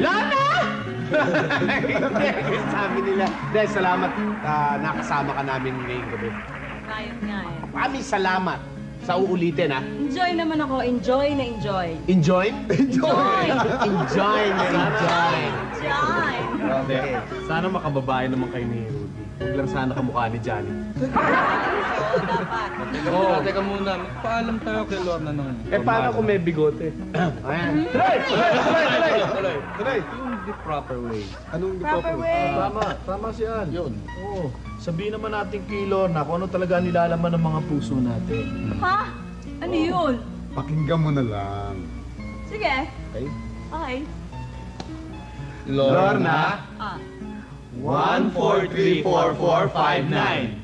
Lana! Sabi nila, dahil salamat nakasama ka namin ngayong gabi. Ayun nga eh. Maraming salamat sa uulitin, ha? Enjoy naman ako. Enjoy na enjoy. Enjoy? Enjoy! Enjoy na enjoy. Enjoy! Grabe. Sana makababae naman kayo ni Rudy. Huwag lang sana kamukha ni Johnny. Oo, dapat. Teka muna. Paalam tayo kay Lorna ng... Paano kung may bigote? Ayan. Tuloy! Yung the proper way. Anong Proper way. Tama siyan. Yun. Oo. Sabihin naman natin kay Lorna kung ano talaga nilalaman ng mga puso natin. Ha? Ano yun? Pakinggan mo na lang. Sige. Okay? Okay. Lorna, Ah. 1, 4, 3, 4, 4, 5, 9.